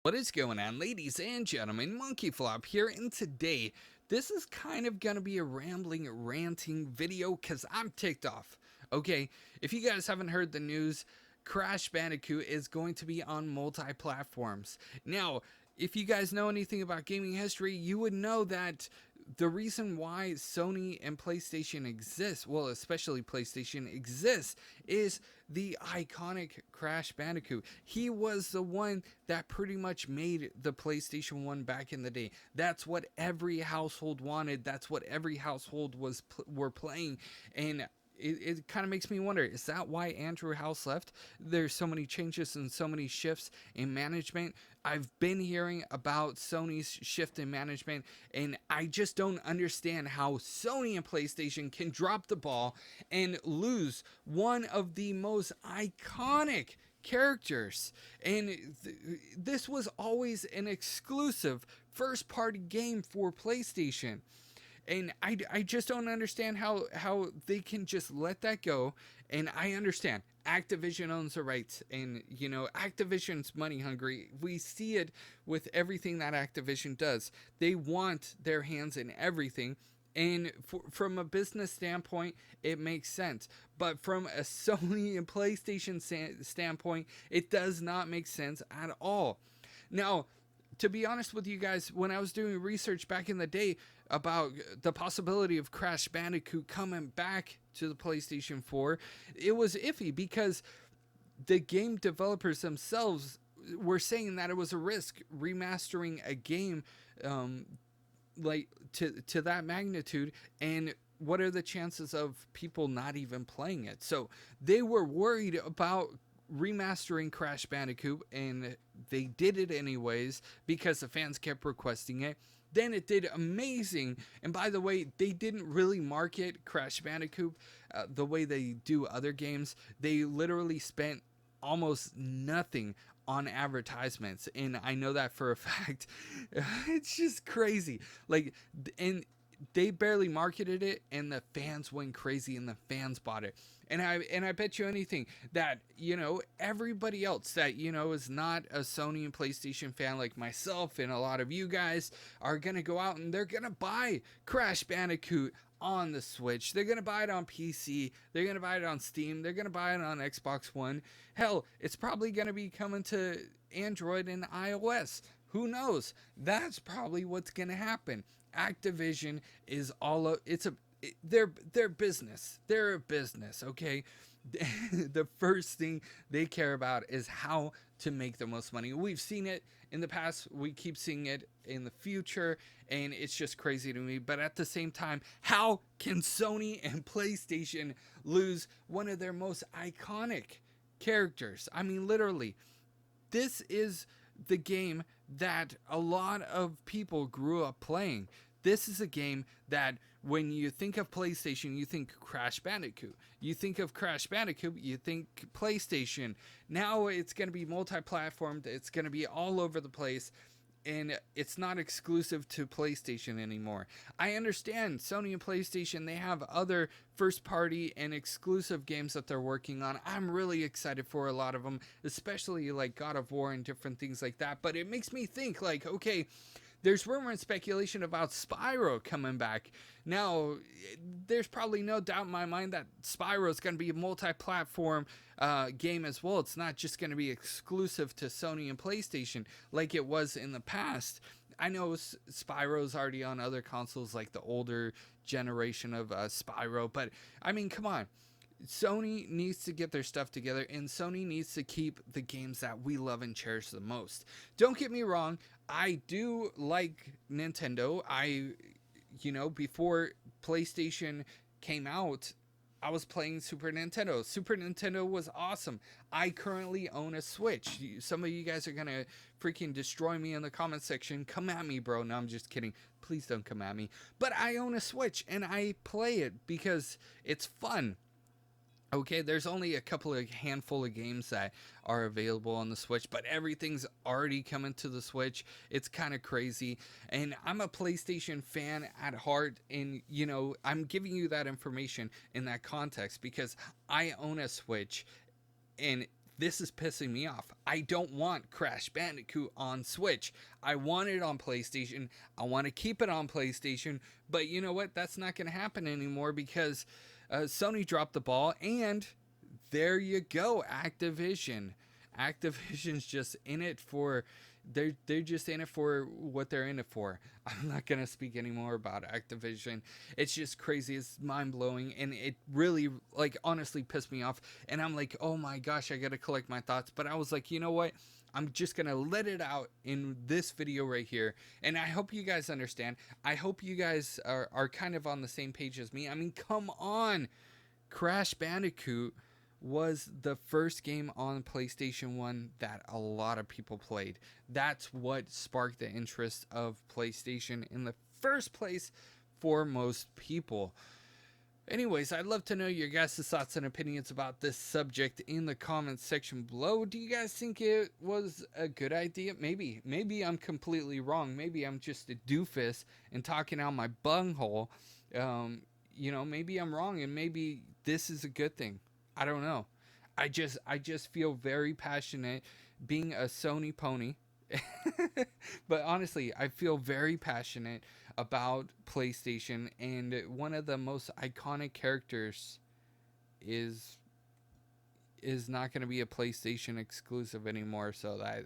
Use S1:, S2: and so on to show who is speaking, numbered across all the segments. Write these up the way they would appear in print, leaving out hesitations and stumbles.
S1: What is going on, ladies and gentlemen? Monkeyflop here, and today this is kind of gonna be a rambling, ranting video because I'm ticked off. Okay, if you guys haven't heard the news, Crash Bandicoot is going to be on multi platforms. Now, if you guys know anything about gaming history, you would know that the reason why Sony and PlayStation exist, well, especially PlayStation exists, is the iconic Crash Bandicoot. He was the one that pretty much made the PlayStation 1 back in the day. That's what every household wanted. That's what every household were playing, and it kind of makes me wonder, is that why Andrew House left? There's so many changes and so many shifts in management. I've been hearing about Sony's shift in management, and I just don't understand how Sony and PlayStation can drop the ball and lose one of the most iconic characters. And this was always an exclusive first party game for PlayStation. And I just don't understand how they can just let that go. And I understand Activision owns the rights, and Activision's money hungry. We see it with everything that Activision does. They want their hands in everything, and from a business standpoint, it makes sense. But from a Sony and PlayStation standpoint, it does not make sense at all. Now, to be honest with you guys, when I was doing research back in the day about the possibility of Crash Bandicoot coming back to the PlayStation 4, it was iffy because the game developers themselves were saying that it was a risk remastering a game like to that magnitude, and what are the chances of people not even playing it? So they were worried about remastering Crash Bandicoot, and they did it anyways because the fans kept requesting it. Then it did amazing, and by the way, they didn't really market Crash Bandicoot the way they do other games. They literally spent almost nothing on advertisements, and I know that for a fact. It's just crazy. Like, and they barely marketed it, and the fans went crazy, and the fans bought it. And I bet you anything that everybody else that is not a Sony and PlayStation fan like myself and a lot of you guys are gonna go out and they're gonna buy Crash Bandicoot on the Switch. They're gonna buy it on PC. They're gonna buy it on Steam. They're gonna buy it on Xbox One. Hell, it's probably gonna be coming to Android and iOS. Who knows? That's probably what's gonna happen. Activision is they're business. They're a business, okay? The first thing they care about is how to make the most money. We've seen it in the past, we keep seeing it in the future, and it's just crazy to me. But at the same time, how can Sony and PlayStation lose one of their most iconic characters? I mean, literally, this is the game that a lot of people grew up playing. This is a game that when you think of PlayStation, you think Crash Bandicoot. You think of Crash Bandicoot, you think PlayStation. Now it's going to be multi-platformed. It's going to be all over the place. And it's not exclusive to PlayStation anymore. I understand Sony and PlayStation, they have other first party and exclusive games that they're working on. I'm really excited for a lot of them, especially like God of War and different things like that. But it makes me think like, okay, there's rumor and speculation about Spyro coming back. Now, there's probably no doubt in my mind that Spyro is going to be a multi-platform game as well. It's not just going to be exclusive to Sony and PlayStation like it was in the past. I know Spyro's already on other consoles like the older generation of Spyro, but I mean, come on. Sony needs to get their stuff together, and Sony needs to keep the games that we love and cherish the most. Don't get me wrong, I do like Nintendo. Before PlayStation came out, I was playing Super Nintendo. Super Nintendo was awesome. I currently own a Switch. Some of you guys are gonna freaking destroy me in the comment section. Come at me, bro. No, I'm just kidding. Please don't come at me. But I own a Switch, and I play it because it's fun. Okay, there's only a couple of handful of games that are available on the Switch, but everything's already coming to the Switch. It's kind of crazy. And I'm a PlayStation fan at heart, and I'm giving you that information in that context because I own a Switch, and This is pissing me off. I don't want Crash Bandicoot on Switch. I want it on PlayStation. I want to keep it on PlayStation. But you know what? That's not going to happen anymore because Sony dropped the ball. And there you go, Activision. Activision's just in it for they're just in it for what they're in it for. I'm not gonna speak anymore about Activision. It's just crazy. It's mind blowing, and it really, like, honestly pissed me off. And I'm like, oh my gosh, I gotta collect my thoughts. But I was like, you know what? I'm just gonna let it out in this video right here, and I hope you guys understand. I hope you guys are kind of on the same page as me. I mean, come on, Crash Bandicoot was the first game on PlayStation 1 that a lot of people played. That's what sparked the interest of PlayStation in the first place for most people. Anyways, I'd love to know your guys' thoughts and opinions about this subject in the comments section below. Do you guys think it was a good idea? Maybe I'm completely wrong. Maybe I'm just a doofus and talking out my bunghole. Maybe I'm wrong, and maybe this is a good thing. I don't know. I just feel very passionate being a Sony pony. But honestly, I feel very passionate about PlayStation, and one of the most iconic characters is not going to be a PlayStation exclusive anymore, so that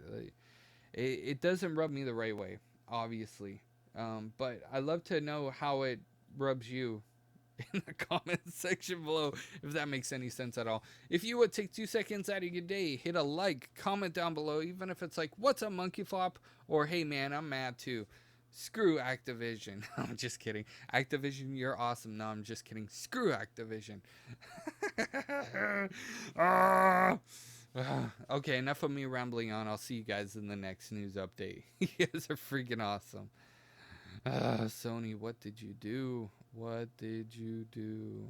S1: it doesn't rub me the right way, obviously. But I'd love to know how it rubs you in the comments section below, if that makes any sense at all. If you would take 2 seconds out of your day, hit a like, comment down below, even if it's like, what's up, Monkeyflop? Or, hey man, I'm mad too. Screw Activision. I'm just kidding. Activision, you're awesome. No, I'm just kidding. Screw Activision. Okay, enough of me rambling on. I'll see you guys in the next news update. You guys are freaking awesome. Sony, what did you do? What did you do?